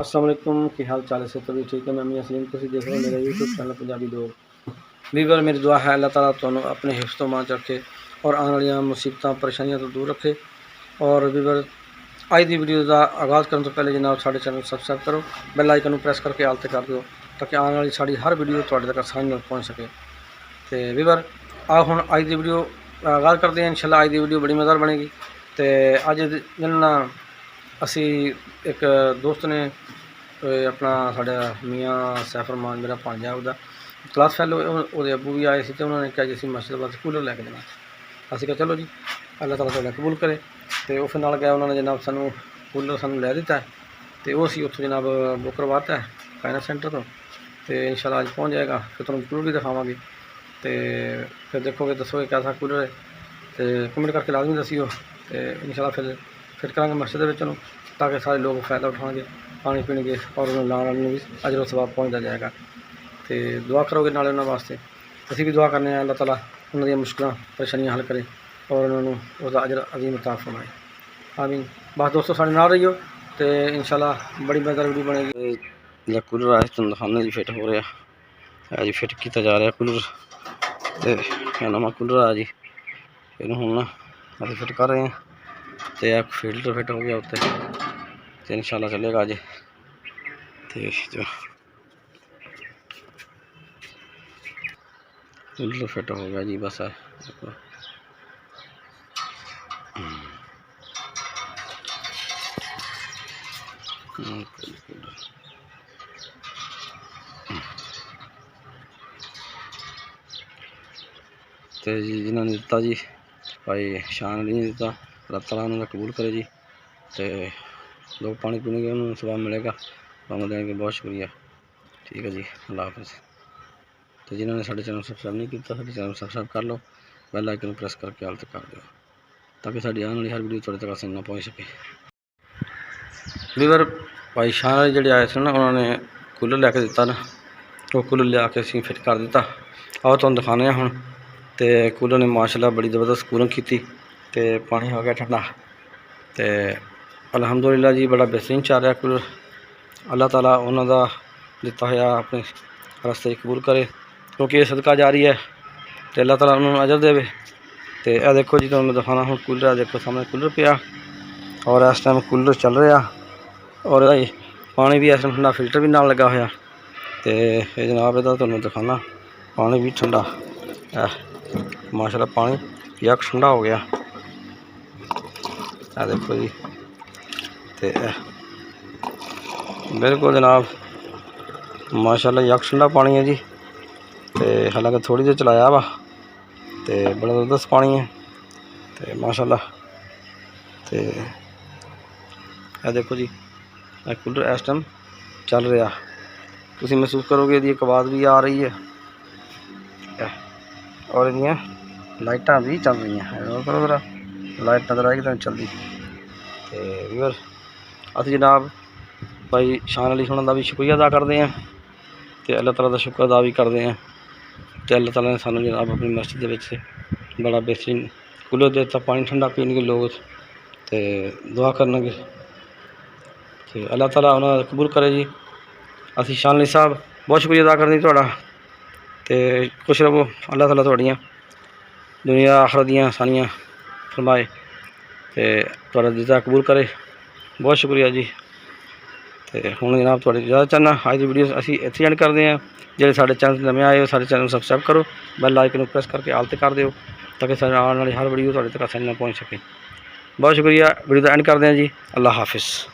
अस्सलाम वालेकुम, की हाल चाल है? से तभी ठीक है। मैं अमी असलीम तुम देख रहे हो मेरा यूट्यूब चैनल पंजाबी लोग। वीवर मेरी दुआ है अल्लाह ताला तुहानू अपने हिफ्ज़ तो मान रखे और आने वाली मुसीबत परेशानियों तो दूर रखे। और वीवर अज की वीडियो का आगाज़ करने तो पहले जनाब साढ़े चैनल सबसक्राइब करो, बैल आइकन प्रेस करके आल ते कर दो ताकि आने वाली साड़ी हर वीडियो तुहाडे तक आसानी नाल पहुँच सके। तो वीवर आओ हुण अज की वीडियो आगाज़ करते हैं। इंशाल्लाह अज की वीडियो बड़ी मज़ेदार बनेगी। तो अज दिन ना असी एक दोस्त ने अपना साढ़ा मियाँ सैफरमान मेरा भांजा उसका क्लास फैलो वो अबू भी आए थे। तो उन्होंने कहा जी असी मस्जिद वास्ते कूलर लैके देना। असी कहा चलो जी अल्लाह ताला तुहाडा कबूल करे। तो उस नाल गया उन्होंने जनाब सानू कूलर सानू लै दिता है। तो वो असी उत्थों जनाब बुक करवाता है फाइनेंस सेंटर तो। इंशाल्लाह अज पहुँच जाएगा, फिर तुहानू कूलर भी दिखावांगे। तो फिर देखोगे दसोगे कैसा कूलर है, तो कमेंट करके लाजमी दसियो। तो इंशाल्लाह फिट करांगे मस्जिद में ताकि सारे लोग फ़ायदा उठाएंगे, पानी पीने और लाने भी अजर सवाब पहुँचता जाएगा। तो दुआ करोगे नाले उन्होंने वास्ते, असी भी दुआ करने अल्लाह ताला उन्होंने मुश्किल परेशानियां हल करे और उन्होंने उसका अजर अजीम अता फरमाए। आमीन। बस दोस्तों साढ़े नाल रहियो तो इंशाल्लाह बड़ी मज़ेदार वीडियो बनेगी। जो कूलर आया तुम दिखाने जी फिट हो रहा है जी, फिट किया जा रहा कूलर। तो नवा कूलर आया जी, इन हूँ ना अभी फिट कर रहे हैं। तो एक फिल्टर फिट हो गया उत्ते, तो इंशाल्लाह चलेगा अज। तो जो फिल्टर फिट हो गया जी, बस है तो जी जिन्होंने दिता जी भाई शान नहीं दिता, अल्लाह ताला उन्होंने कबूल करे जी। तो लोग पानी पीने उन्होंने सवाब मिलेगा, पानी देने के बहुत शुक्रिया। ठीक है जी, अल्लाह हाफिज़। तो जिन्होंने साढ़े चैनल सबसक्राइब नहीं किया साढ़े चैनल सबसक्राइब कर लो, बैल आइकन प्रेस करके आल तक कर दो ताकि साड़ी आने वाली हर वीडियो थोड़े तक आसानी ना पहुँच सके। वीवर भाई शान वाले जो आए थे ना, उन्होंने कूलर लैके दिता ना, वो कूलर लिया के असीं फिट कर दिता। आओ तुहानू दिखाने हुण। तो कूलर ने माशाल्लाह बड़ी ज़बरदस्त कूलिंग की, तो पानी हो गया ठंडा। तो अल्हम्दुलिल्लाह जी बड़ा बेहतरीन चल रहा कूलर। अल्लाह ताला उन्होंने दिता होया अपने रास्ते कबूल करे, क्योंकि ये सदका जारी है। तो अल्लाह ताला उन्होंने अजर देवे। तो यह देखो जी तुहानू दिखाना हूँ कूलर, देखो सामने कूलर पिया और इस टाइम कूलर चल रहा और पानी भी इस टाइम ठंडा, फिल्टर भी नाल लगा होया। तो ये जनाब इहदा तुहानू दिखाना पानी भी ठंडा माशाल्लाह, पानी यक ठंडा हो गया। आ देखो जी, तो बिल्कुल जनाब माशाल्लाह यक ठंडा पानी है जी। तो हालांकि थोड़ी देर चलाया वा, तो बड़ा ज़बरदस्त पानी है। तो माशाल्लाह तो यह देखो जी कूलर इस टाइम चल रहा, तुम महसूस करोगे ये आवाज़ भी आ रही है और ये लाइटा भी चल रही हैं। करो जरा लाइट नजर आएगी तो चलती। तो व्यूअर अस जनाब भाई शान अली सोना का भी शुक्रिया अदा करते हैं, तो अल्लाह ताला का शुक्र अदा भी करते हैं। तो अल्लाह ताला ने सानू जनाब अपनी मस्जिद के बड़ा बेहतरीन कूलर देता, पानी ठंडा पीने के लोग। तो दुआ करने तो अल्लाह ताला उन्होंने कबूल करे जी। असी शान अली साहब बहुत शुक्रिया अदा करते थोड़ा। तो खुश रहो, अल्लाह ताला थोड़ियां दुनिया आखरत दियां आसानियां फरमाए, तो थोड़ा दिता कबूल करे। बहुत शुक्रिया जी। तो हुण जनाब थोड़ी इजाज़त चाहना, अज की वीडियो असी इत्थे एंड करते हैं। जो साढ़े चैनल नवे आए हो साढ़े चैनल सबसक्राइब करो, बैल आइकन प्रेस करके आल ते कर दो ताकि साढ़े आने वाली हर वीडियो थोड़े तक आसानी नाल पहुँच सके। बहुत शुक्रिया, वीडियो का एंड करते हैं जी। अल्लाह हाफिज़।